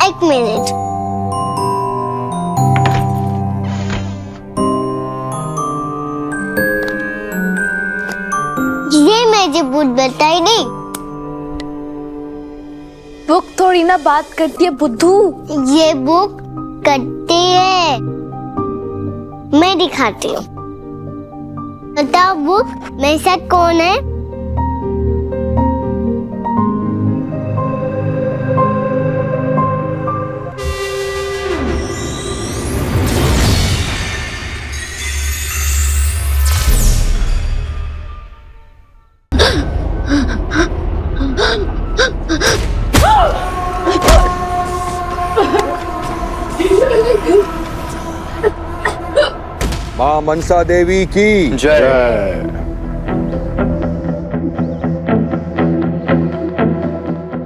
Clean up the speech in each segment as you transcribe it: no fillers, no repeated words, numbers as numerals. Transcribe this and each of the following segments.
एक मिनट। ये मुझे बुक बताई नहीं। बुक थोड़ी ना बात करती है बुद्धू। ये बुक करती है। मैं दिखाती हूँ। बताओ बुक, मेरे साथ कौन है? मां मनसा देवी की जय।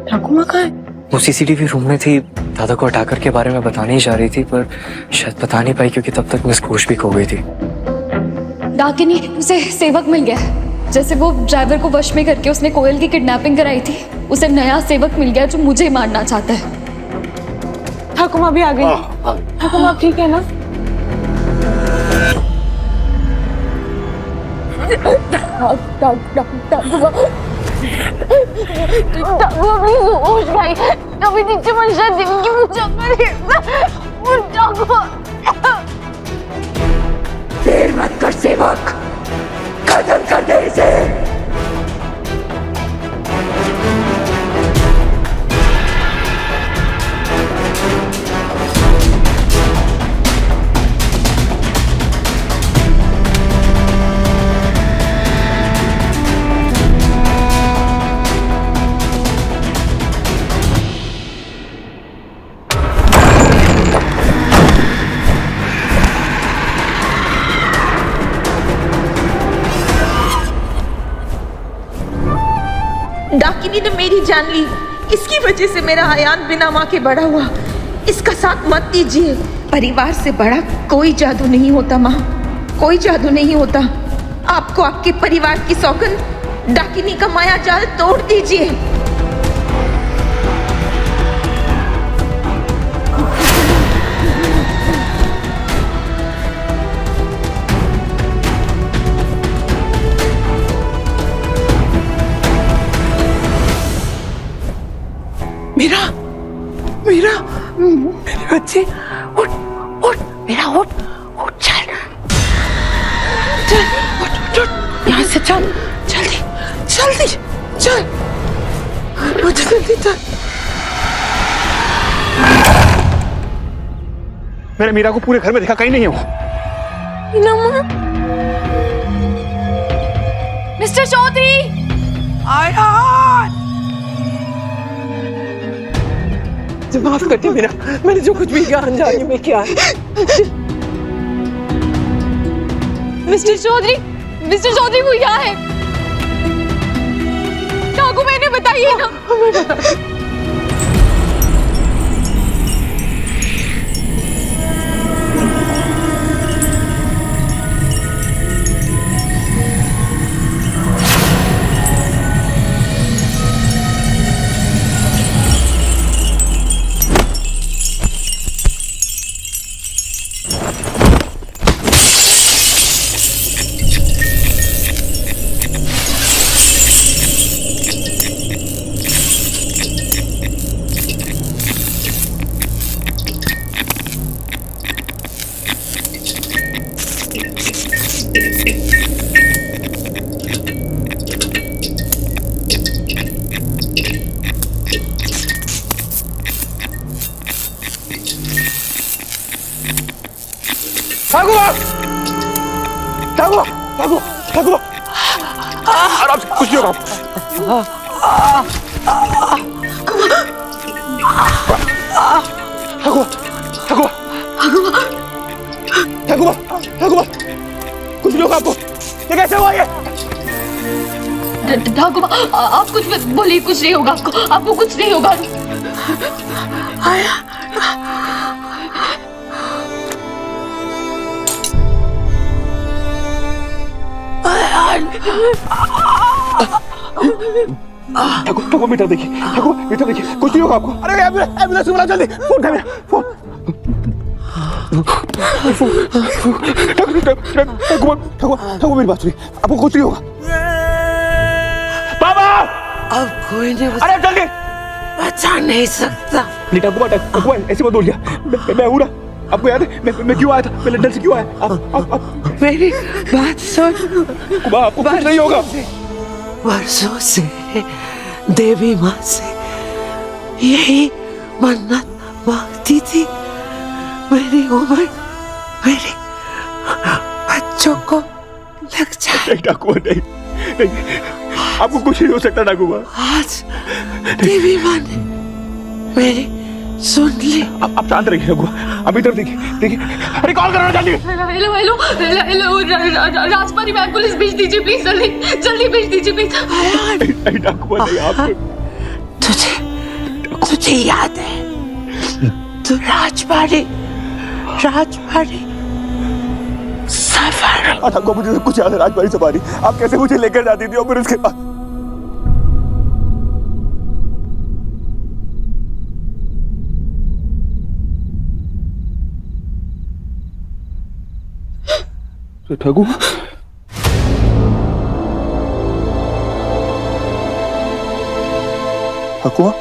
ठाकुमा कहाँ है? वो सीसीटीवी रूम में थी। दादा को अटैकर के बारे में बताने ही जा रही थी, पर शायद बता नहीं पाई क्योंकि तब तक मिस होश भी खो गई थी। डाकिनी, उसे सेवक मिल गया है। जैसे वो ड्राइवर को वश में करके उसने कोयल की किडनैपिंग कराई थी, उसे नया सेवक मिल गया जो मुझे मारना चाहता है। ठाकुमा भी आ गई। ठाकुमा ठीक है ना? अभी नीचे मनसा देवी की पूजा देर मत कर सेवक, खत्म कर दे इसे। डाकिनी ने मेरी जान ली। इसकी वजह से मेरा हयात बिना माँ के बड़ा हुआ। इसका साथ मत दीजिए। परिवार से बड़ा कोई जादू नहीं होता माँ, कोई जादू नहीं होता। आपको आपके परिवार की सौगंध, डाकिनी का माया जाल तोड़ दीजिए। मेरे बच्चे, उठ उठ मेरा, उठ उठ, चल चल, उठ उठ, यहाँ से चल, जल्दी जल्दी चल, उठ जल्दी चल। मैंने मीरा को पूरे घर में देखा, कहीं नहीं है वो। मिस्टर चौधरी, माफ करते मेरा, मैंने जो कुछ भी किया अनजाने में किया है। मिस्टर चौधरी वो यहाँ है। ठाकुर, मैंने बताइए ना। आराम से, कुछ नहीं होगा। कुछ नहीं होगा आपको। ये कैसे हुआ ये? ठाकुर, आप कुछ मत बोलिए, कुछ नहीं होगा आपको कुछ नहीं होगा। ठाकुर ठाकुर मीटर देखिए, ठाकुर मीटर देखिए, कुछ नहीं होगा आपको। अरे एम्बुलेंस बुलाओ जल्दी, फोन कर मेरा फोन। ठाकुर मेरी बात सुनिए, आपको कुछ नहीं होगा। बाबा अब कोई नहीं अरे जल्दी बचा नहीं सकता। नहीं ठाकुर ऐसे मत बोलिए, मैं हूँ ना। आपको याद है मैं क्यों आया था, मैं लंदन से क्यों आया? आप मेरी बात सुन, आपको कुछ नहीं होगा। वर्षों से देवी माँ से यही मन्नत मांगती थी, मेरी उम्र मेरे बच्चों को लग जाए। नहीं ठाकुर नहीं, आपको कुछ नहीं हो सकता ठाकुर। आज देवी माँ ने मेरी सुन ली। आप शांत रहिए ठाकुर, अभी तक देखिए अरे कॉल करो जल्दी। हेलो राजपारी बैंक पुलिस भेज दीजिए प्लीज, जल्दी भेज दीजिए प्लीज। नहीं ठाकुर नहीं, आप तुझे याद है तू राजपारी सफर। ठाकुर मुझे सब कुछ याद है। राजबाड़ी सफारी आप कैसे मुझे लेकर जाती थी और फिर उसके बाद ठाकुर ठाकुर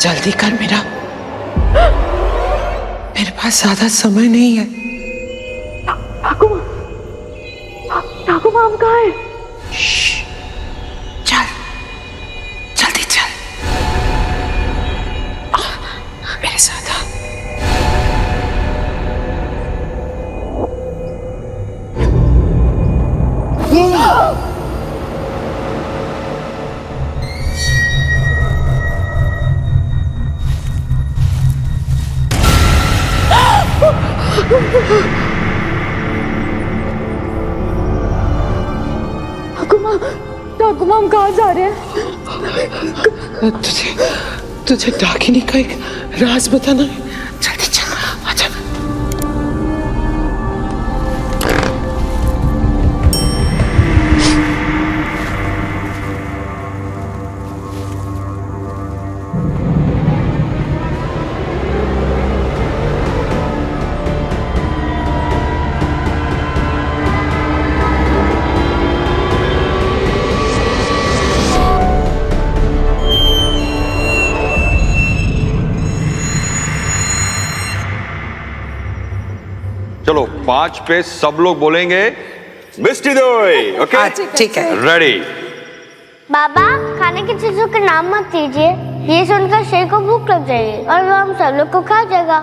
जल्दी कर मेरे पास ज्यादा समय नहीं है। ठाकुर माम कहाँ है? चल जल्दी चल मेरे साथ आ। ठाकुर माम कहाँ जा रहे हैं? तुझे डाकिनी का एक राज बताना है। जल्दी चल आजा। चलो 5 पे सब लोग बोलेंगे मिस्टी दोई। ओके ठीक है। रेडी। बाबा खाने की चीजों के नाम मत लीजिए, ये सुनकर शेर को भूख लग जाएगी और वो हम सब लोग को खा जाएगा।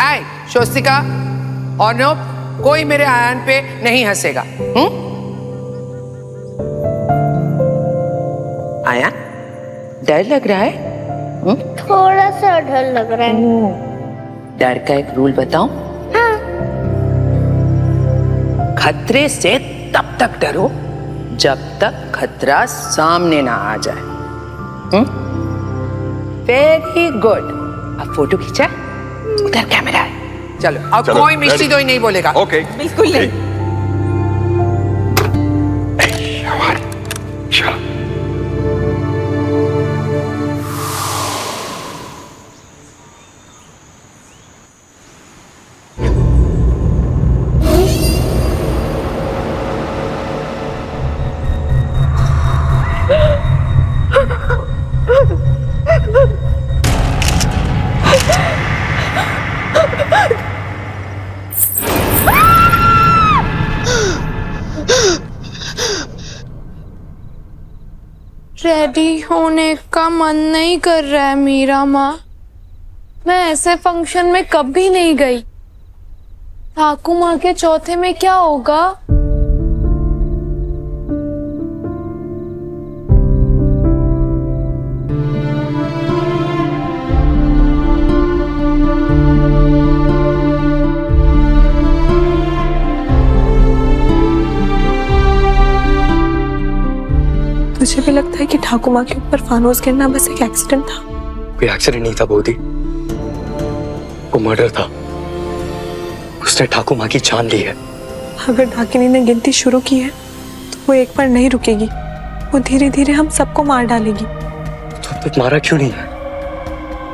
आए स्वस्तिका और नोप, कोई मेरे आयान पे नहीं हंसेगा। आयान डर लग रहा है? थोड़ा सा डर लग रहा है। डर का एक रूल बताऊं? हाँ। खतरे से तब तक डरो जब तक खतरा सामने ना आ जाए। Very good. अब फोटो खींचा, उधर कैमरा है। चलो अब चलो, कोई मिष्टी ready? दोई नहीं बोलेगा। ओके बिल्कुल नहीं। शादी होने का मन नहीं कर रहा है मीरा माँ। मैं ऐसे फंक्शन में कभी नहीं गई। ठाकू माँ के चौथे में क्या होगा? मुझे भी लगता है कि ठाकुर माँ के ऊपर फानूस गिरना बस एक एक्सीडेंट था। कोई एक्सीडेंट नहीं था बोधी, वो मर्डर था। उसने ठाकुर माँ की जान ली है। अगर डाकिनी ने गिनती शुरू की है तो वो एक बार नहीं रुकेगी। वो धीरे धीरे हम सबको मार डालेगी। तो अब तक मारा क्यों नहीं है?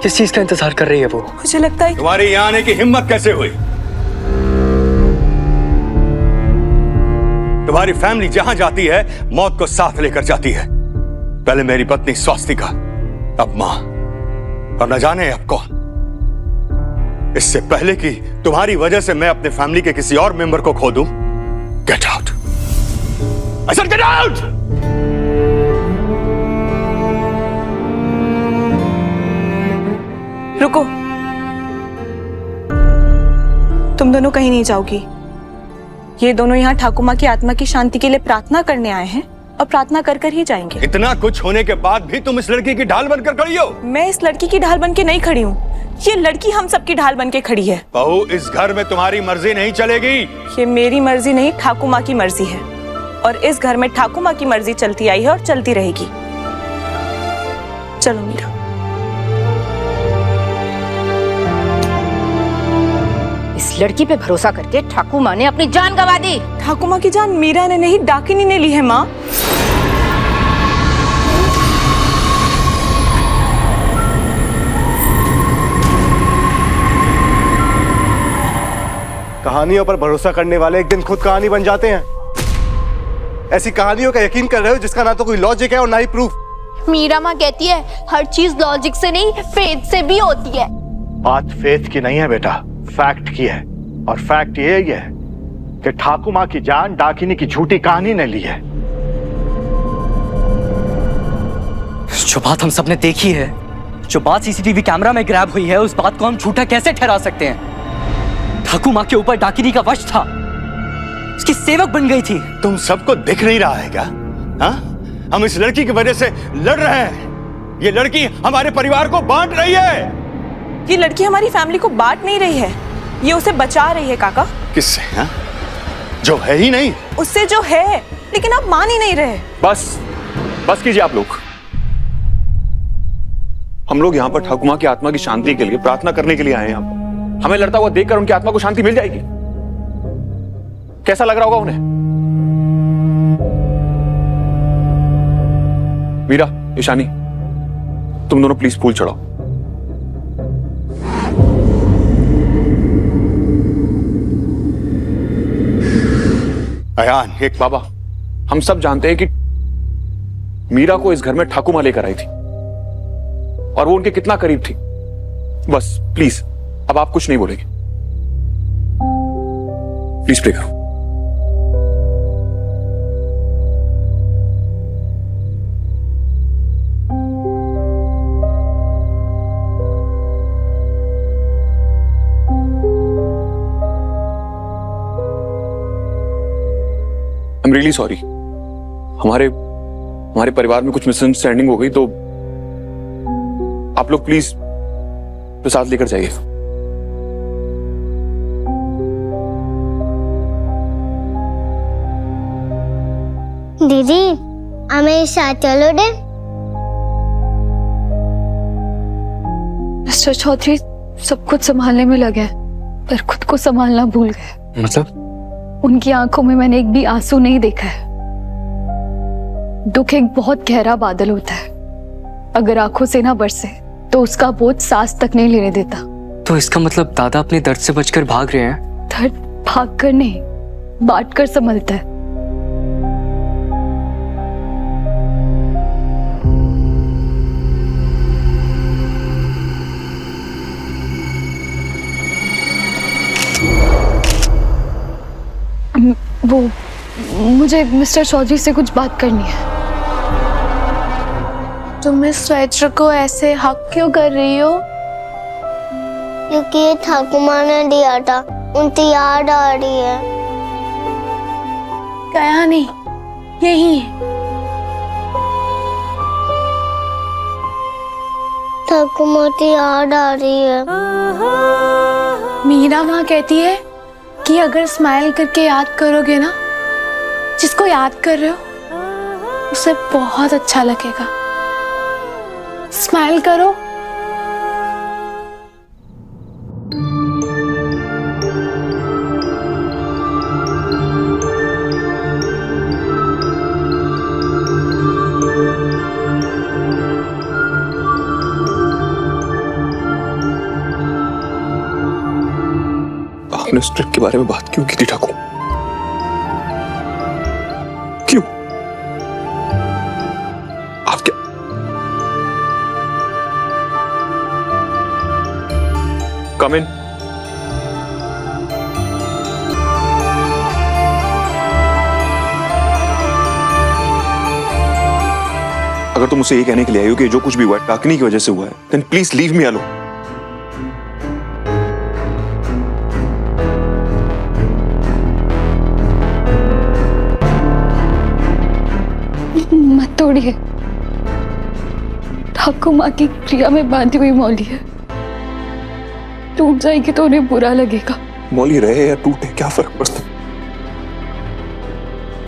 किस चीज का इंतजार कर रही है वो? मुझे लगता है तुम्हारी यहाँ आने की हिम्मत कैसे हुई? तुम्हारी फैमिली जहां जाती है मौत को साथ लेकर जाती है। पहले मेरी पत्नी स्वास्तिका, अब मां, और न जाने अब कौन। इससे पहले कि तुम्हारी वजह से मैं अपने फैमिली के किसी और मेंबर को खो दूं, get out. I said get out. रुको, तुम दोनों कहीं नहीं जाओगी। ये दोनों यहाँ ठाकुर माँ की आत्मा की शांति के लिए प्रार्थना करने आए हैं और प्रार्थना कर कर ही जाएंगे। इतना कुछ होने के बाद भी तुम इस लड़की की ढाल बनकर खड़ी हो? मैं इस लड़की की ढाल बन के नहीं खड़ी हूँ, ये लड़की हम सबकी ढाल बन के खड़ी है। बहू, इस घर में तुम्हारी मर्जी नहीं चलेगी। ये मेरी मर्जी नहीं, ठाकुर माँ की मर्जी है। और इस घर में ठाकुर माँ की मर्जी चलती आई है और चलती रहेगी। चलो मीरा। इस लड़की पे भरोसा करके ठाकुर माँ ने अपनी जान गंवा दी। ठाकुर माँ की जान मीरा ने नहीं, डाकिनी ने ली है माँ। कहानियों पर भरोसा करने वाले एक दिन खुद कहानी बन जाते हैं। ऐसी कहानियों का यकीन कर रहे हो जिसका ना तो कोई लॉजिक है और ना ही प्रूफ। मीरा माँ कहती है हर चीज लॉजिक से नहीं फेथ से भी होती है। बात फेथ की नहीं है बेटा, फैक्ट की है। और फैक्ट ये है कि ठाकुर माँ की जान डाकिनी की झूठी कहानी ने ली है। जो बात हम सबने देखी है, जो बात सीसीटीवी कैमरा में ग्रैब हुई है, उस बात को हम झूठा कैसे ठहरा सकते हैं? ठाकुर माँ के ऊपर डाकिनी का वश था, उसकी सेवक बन गई थी। तुम सबको दिख नहीं रहा है क्या? हाँ? हम इस लड़की की वजह से लड़ रहे हैं। ये लड़की हमारे परिवार को बांट रही है। ये लड़की हमारी फैमिली को बांट नहीं रही है, ये उसे बचा रही है काका। किससे? हाँ? जो है ही नहीं। उससे जो है, लेकिन आप मान ही नहीं रहे। बस कीजिए आप लोग। हम लोग यहाँ पर ठाकुर माँ की आत्मा की शांति के लिए प्रार्थना करने के लिए आए हैं। हमें लड़ता हुआ देखकर उनकी आत्मा को शांति मिल जाएगी। कैसा लग रहा होगा उन्हें? मीरा, ईशानी, तुम दोनों प्लीज फूल चढ़ाओ। अयान, एक बाबा, हम सब जानते हैं कि मीरा को इस घर में ठाकुर माँ लेकर आई थी और वो उनके कितना करीब थी। बस प्लीज, अब आप कुछ नहीं बोलेंगे। प्लीज प्रे करो। I am really sorry. हमारे परिवार में कुछ मिसअंडरस्टैंडिंग हो गई, तो आप लोग प्लीज प्रसाद लेकर जाइए। दीदी हमें साथ चलो दे। मिस्टर चौधरी सब कुछ संभालने में लगे पर खुद को संभालना भूल गए। मतलब? उनकी आंखों में मैंने एक भी आंसू नहीं देखा है। दुख एक बहुत गहरा बादल होता है, अगर आंखों से ना बरसे तो उसका बोझ सांस तक नहीं लेने देता। तो इसका मतलब दादा अपने दर्द से बचकर भाग रहे हैं? दर्द भाग कर नहीं, बांट कर संभलता है। वो मुझे मिस्टर चौधरी से कुछ बात करनी है। तुम इस स्वेटर को ऐसे हक क्यों कर रही हो? क्योंकि ये ठाकुर माँ ने दिया था, उनकी याद आ रही है। गया नहीं, यही है। ठाकुर माँ की याद आ रही है। मीरा माँ कहती है कि अगर स्माइल करके याद करोगे ना, जिसको याद कर रहे हो उसे बहुत अच्छा लगेगा। स्माइल करो। आपने उस ट्रिप के बारे में बात क्यों की थी ठाकुर? क्यों? आप क्या कम इन। अगर तुम मुझसे ये कहने के लिए आई हो कि जो कुछ भी हुआ है डाकिनी की वजह से हुआ है, then please leave me alone. मत तोड़िए, ठाकुर माँ की क्रिया में बांधी हुई मौली है, टूट जाएगी तो उन्हें बुरा लगेगा। मौली रहे या टूटे क्या फर्क पड़ता?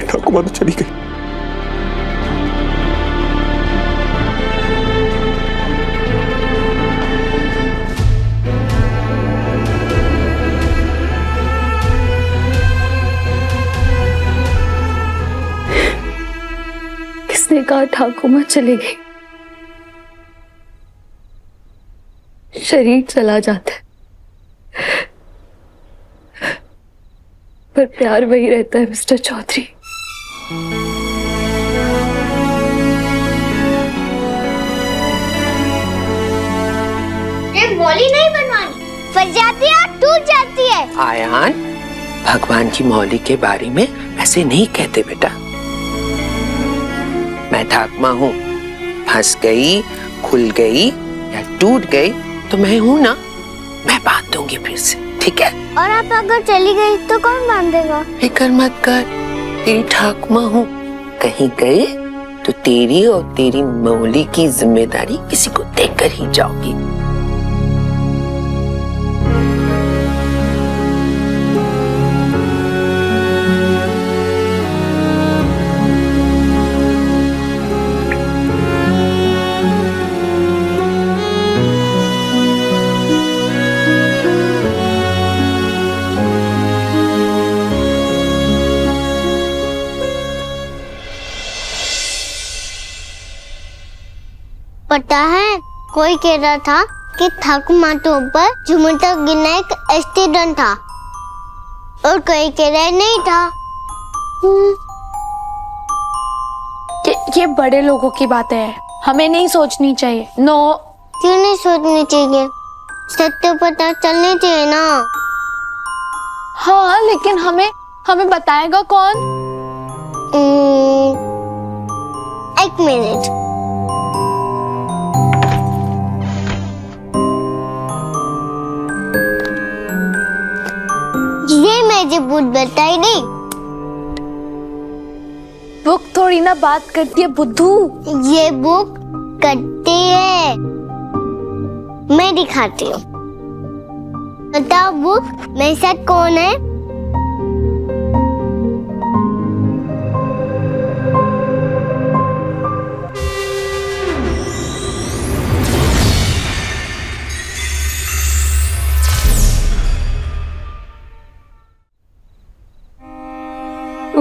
ठाकुर माँ तो चली गई। किसने कहा ठाकुर माँ चले गई? शरीर चला जाता है पर प्यार वही रहता है मिस्टर चौधरी। ये मौली नहीं बनवानी, फट जाती है और टूट जाती है। आयान, भगवान की मौली के बारे में ऐसे नहीं कहते बेटा। मैं ठाकुमा हूँ, फंस गई, खुल गई या टूट गई तो मैं हूँ ना, मैं बांध दूंगी फिर से, ठीक है? और आप अगर चली गई तो कौन बांधेगा? फिक्र मत कर, तेरी ठाकुमा हूँ, कहीं गई तो तेरी और तेरी मौली की जिम्मेदारी किसी को देकर ही जाओगी। पता है, कोई कह रहा था कि ठाकुर माँ के ऊपर झूमर तक गिरना एक एक्सीडेंट था और कोई कह रहा नहीं था। ये बड़े लोगों की बातें हैं, हमें नहीं सोचनी चाहिए। नो। क्यों नहीं सोचनी चाहिए? सत्य पता चलनी चाहिए ना। हाँ, लेकिन हमें बताएगा कौन? एक मिनट। ये मुझे बुक बताई दी। बुक थोड़ी ना बात करती है बुद्धू। ये बुक करती है, मैं दिखाती हूँ। बताओ बुक, मेरे साथ कौन है?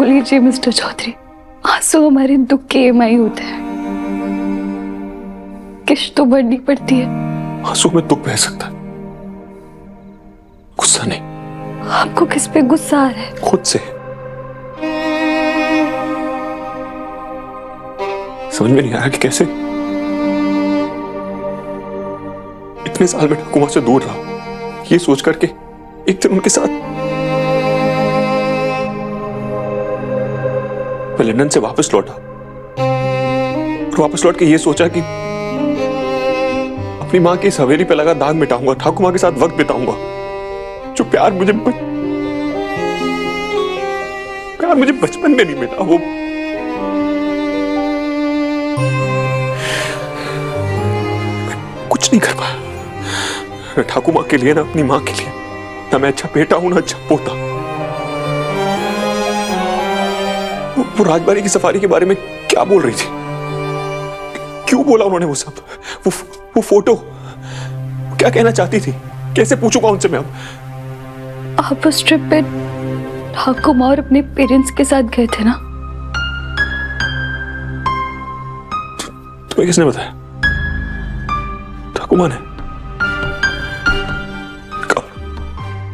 लीजिए मिस्टर चौधरी, आंसू हमारे दुख के EMI होते हैं, किश्त तो भरनी पड़ती है। आंसू में दुख बह सकता है, गुस्सा नहीं। आपको किस पे गुस्सा आ रहा है? खुद से। समझ में नहीं आ रहा कि कैसे इतने साल में ठाकुमा से दूर रहा, ये सोच करके एक दिन उनके साथ मैं लंदन से वापस लौटा और वापस लौट के ये सोचा कि अपनी माँ की इस हवेली पे लगा दाग मिटाऊंगा, ठाकुमा के साथ वक्त बिताऊंगा। जो प्यार मुझे बचपन में नहीं मिला, वो कुछ नहीं कर पाया। न ठाकुमा के लिए, ना अपनी माँ के लिए, ना मैं अच्छा बेटा हूं, ना अच्छा पोता। वो राजबाड़ी की सफारी के बारे में क्या बोल रही थी? क्यों बोला उन्होंने वो सब? वो फोटो क्या कहना चाहती थी? कैसे पूछूंगा उनसे मैं अब? आप उस ट्रिप पे ठाकुमा और अपने पेरेंट्स के साथ गए थे ना? तुम्हें किसने बताया? ठाकुमा ने?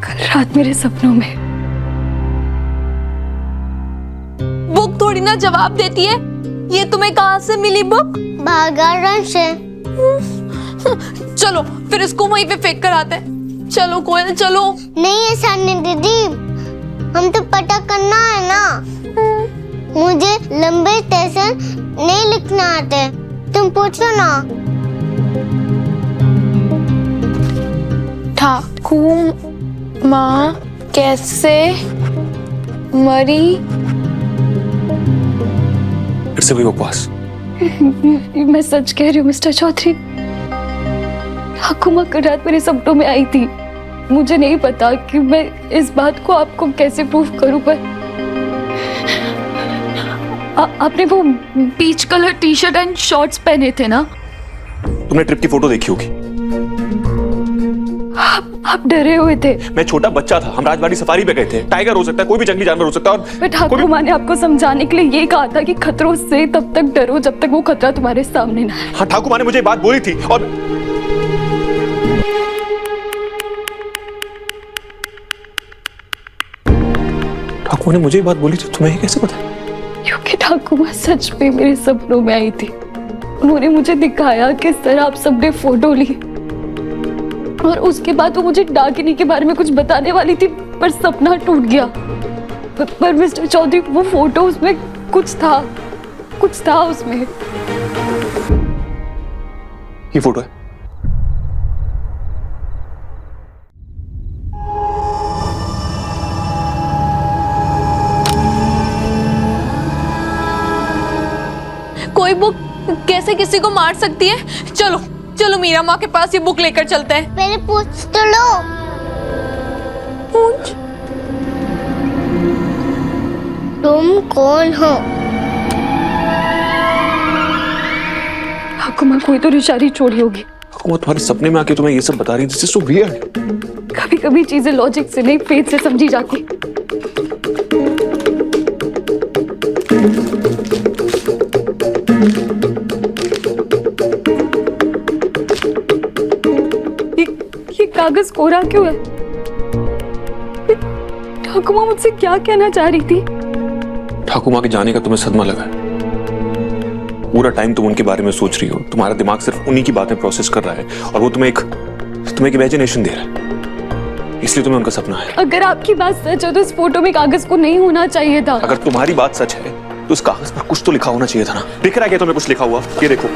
कल रात मेरे सपनों में। बुक थोड़ी ना जवाब देती है। ये तुम्हें कहाँ से मिली बुक? बागान से। चलो फिर इसको वहीं पे फेंक कर आते हैं। चलो कोयल चलो। नहीं ऐसा नहीं दीदी, हम तो पता करना है ना। मुझे लंबे स्टेशन नहीं लिखना आते, तुम पूछो ना। ठाकुमा कैसे मरी? फिर से वही बकवास। मैं सच कह रही हूँ मिस्टर चौधरी, ठाकुमा कल रात मेरे सपनों में आई थी। मुझे नहीं पता कि मैं इस बात को आपको कैसे प्रूफ करूं, पर आपने वो peach colour T shirt and shorts पहने थे ना? तुमने ट्रिप की फोटो देखी होगी। आप डरे हुए थे। मैं छोटा बच्चा था, हम राजबाड़ी सफारी पे गए थे। टाइगर हो सकता है, कोई भी जंगली जानवर हो सकता है। और ठाकुमा ने आपको समझाने के लिए ये कहा था कि खतरों से तब तक डरो जब तक वो खतरा तुम्हारे सामने ना आए। हाँ, ठाकुमा ने मुझे बात बोली थी। और ठाकुमा ने मुझे बात बोली थी, तुम्हें कैसे पता? क्योंकि ठाकुमा सच में मेरे सपनों में आई थी। उन्होंने मुझे दिखाया किस तरह आप सबने फोटो ली, और उसके बाद वो मुझे डाकिनी के बारे में कुछ बताने वाली थी, पर सपना टूट गया। पर मिस्टर चौधरी, वो फोटो, उसमें कुछ था उसमें। ये फोटो है? कोई बुक कैसे किसी को मार सकती है? चलो चलो मीरा माँ के पास ये बुक लेकर चलते हैं। पहले पूछ तो लो। पूछ। तुम कौन हो? ठाकुमा कोई तो निशानी छोड़ी होगी। ठाकुमा तुम्हारे सपने में आके तुम्हें ये सब बता रही थी। This is so weird. कभी कभी चीजें लॉजिक से नहीं, फेथ से समझी जाती। ये कागज कोरा क्यों है? ठाकुमा मुझसे क्या कहना चाह रही थी? ठाकुमा के जाने का तुम्हें सदमा लगा है। पूरा टाइम तुम उनके बारे में सोच रही हो। तुम्हारा दिमाग सिर्फ उन्हीं की बातें प्रोसेस कर रहा है, और वो तुम्हें एक इमेजिनेशन दे रहा है, इसलिए तुम्हें उनका सपना है। अगर आपकी बात सच है तो इस फोटो में कागज को नहीं होना चाहिए था। अगर तुम्हारी बात सच है तो उस कागज पर कुछ तो लिखा होना चाहिए था ना। दिख रहा है क्या तुम्हें कुछ लिखा हुआ? ये देखो।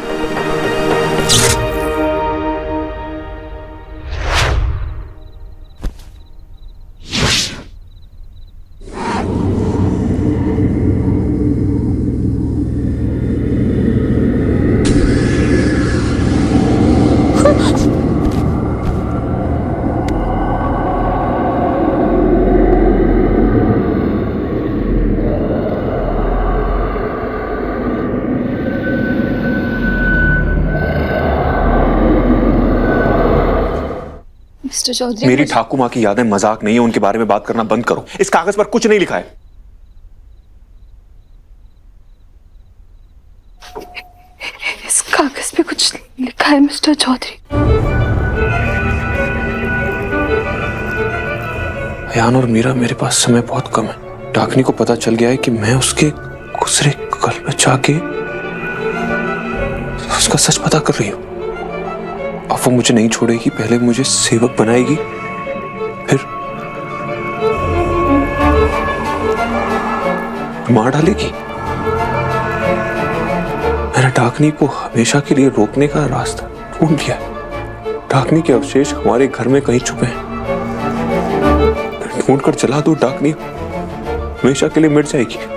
मिस्टर चौधरी, मेरी ठाकुमा की यादें मजाक नहीं है, उनके बारे में बात करना बंद करो। इस कागज पर कुछ नहीं लिखा है। इस कागज पे कुछ लिखा है मिस्टर चौधरी। अयान और मीरा, मेरे पास समय बहुत कम है। डाकनी को पता चल गया है कि मैं उसके गुजरे कल में जाके उसका सच पता कर रही हूं। अब वो मुझे नहीं छोड़ेगी। पहले मुझे सेवक बनाएगी, फिर मार डालेगी। मैंने डाकनी को हमेशा के लिए रोकने का रास्ता ढूंढ लिया। डाकनी के अवशेष हमारे घर में कहीं छुपे हैं। ढूंढ कर चला दो, डाकनी हमेशा के लिए मिट जाएगी।